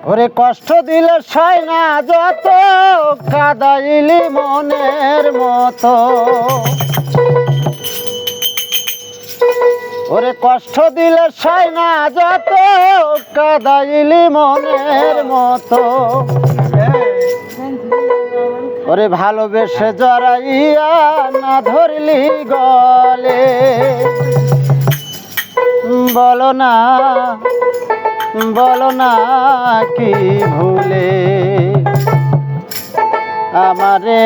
ওরে কষ্ট দিলে সয় না যত কাদাইলি মনের মতো ওরে কষ্ট দিলে সয় না যত কাদাইলি মনের মতো ওরে ভালোবেসে জড়াইয়া না ধরলি গলে বলো না কি ভুলে আমারে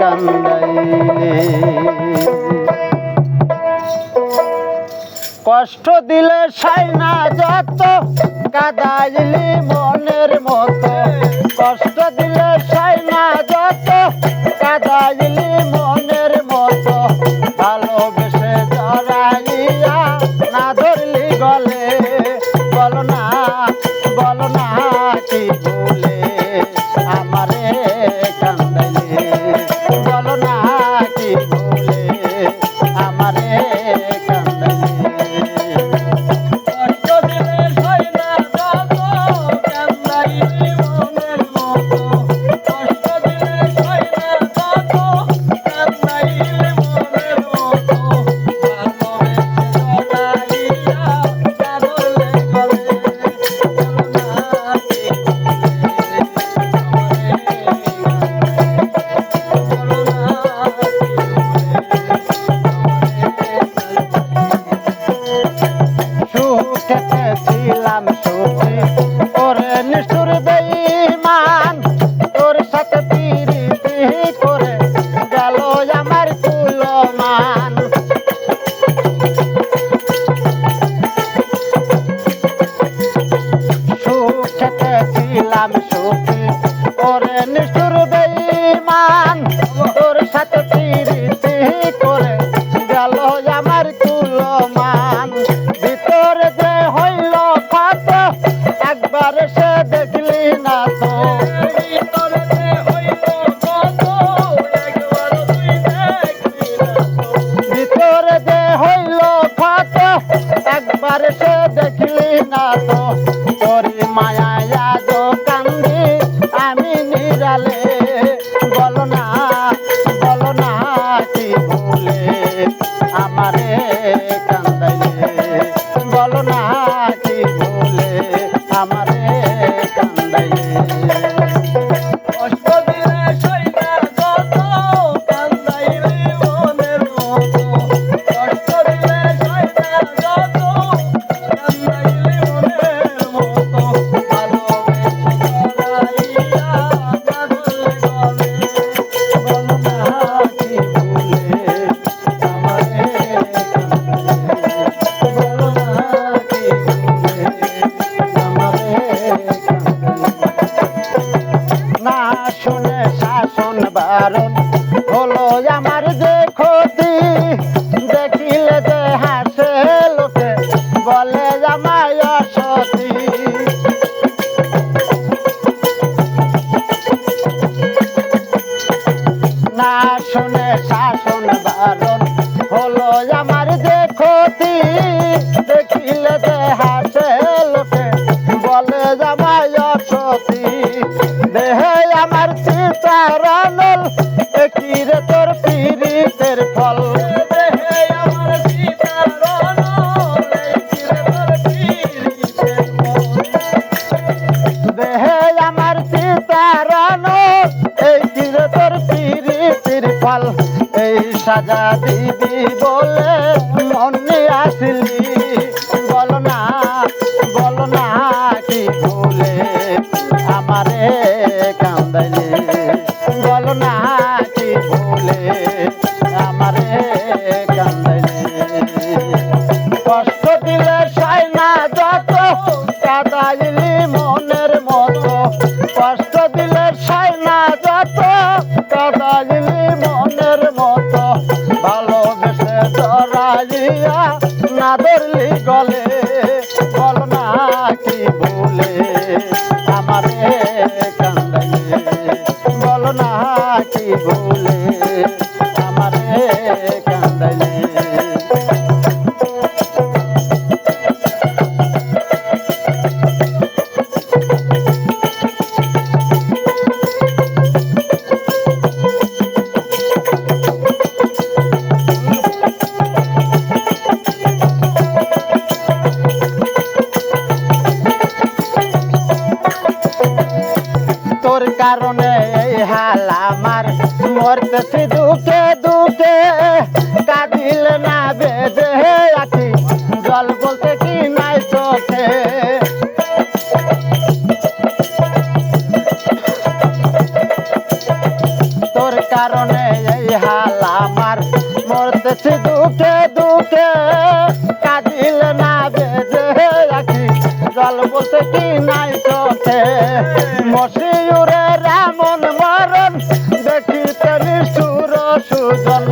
কান্দাইলে কষ্ট দিলে সাই না যত কাদাইলি মনের মতো কষ্ট দিলে সাই না যত কাদাইলি মনের মতো ভালোবেসে জড়াইয়া না ধরলি গলে বলো না কি ভুলে আমারে কান্দাইলে বলো না কি ভুলে আমারে ছিলাম সুখী করে নিষ্ঠুর বেঈমান তোর সাথে প্রীতি করে গেল আমার কুলমান সুখেতে ছিলাম সুখী করে নিষ্ঠুর বেঈমান তোর সাথে প্রীতি করে গেল আমার কুলমান ভিতরে যে হইল কত একবার সে দেখলি না তো ভিতরে যে হইল কত একবার তুই দেখলি না ভিতরে যে হইল কত একবার সে দেখলি না তো তোরি মায়া দো কান্দি আমি নিরালে বলো না কি ভুলে আমারে কান্দাইলে বলো না কি ভুলে আমারে কান্দাইলে কষ্ট দিলে সই না যত কান্দাইলে মনের মতো কষ্ট দিলে সই না যত কান্দাইলে মনের মতো ভালোবেসে জড়াইয়া না ধরলে গলে বলো না কি ভুলে আমারে না শুনে শাসন বারণ হলো আমার যে ক্ষতি দেখিলে যে হাসে লোকে বলে আমায় অসতী না শুনে শাসন বারণ হলো আমার যে ক্ষতি দেখিলে যে হাসে লোকে বলে আমায় অসতী দেহে আমার চিতারণল কিরে তোর পীড়িতের ফল দেহে আমার চিতারণল কিরে তোর পীড়িতের ফল দেহে আমার চিতারণল এই কিরে তোর পীড়িতের ফল এই সাজা দিবি বলে মনে আসলি বলো না কি ভুলে আমারে কান্দাইলে বলো না কি ভুলে আমারে কান্দাইলে কষ্ট দিলে সাই না যত কাদাইলি মনের মতো কষ্ট দিলে সাই না যত কাদাইলি মনের মতো ভালোবেসে জড়াইয়া না ধরলি গলে বলো না কি ভুলে আমারে কান্দাইলে বলো না কি ভুলে আমারে কান্দাইলে কারণে এই হাল আমার মরতেছি দুঃখে দুঃখে কাঁদিল না বেঁধে আছি জল বলতে কি নাই চোখে তোর কারণে এই হাল আমার মরতেছি দুঃখে দুঃখে কাঁদিল না বেঁধে আছি জল বলতে কি নাই চোখে মশিউরে রামন মরণ দেখিতে নিষ্ঠুর সুজন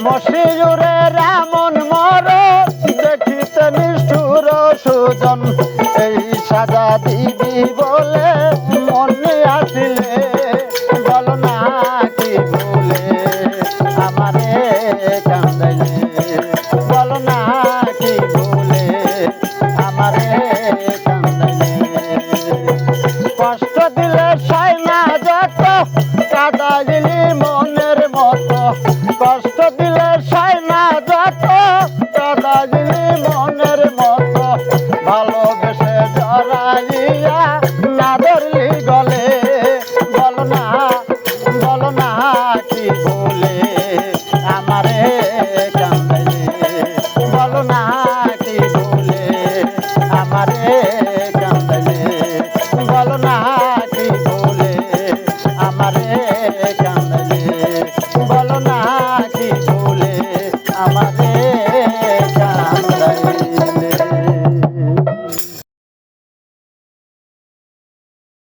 মশিউরে রামন মরণ দেখিতে নিষ্ঠুর সুজন এই সাজা দিবি বলে মনে আসিলে বল না কি বলে আমারে কান্দাইলে বল না কি বলে আমারে কান্দাইলে কষ্ট দিলে সাই না যত কাঁদাইলি মনের মতো কষ্ট দিলে সাই না যত কাঁদাইলি মনের মতো ভালোবেসে জড়াইয়া না ধরলি গলে বল না কি বলে আমারে কান্দাইলে বল না কি বলে আমারে কান্দাইলে বল না কি বলে আমারে কান্দাইলে বল না কি বলে আমারে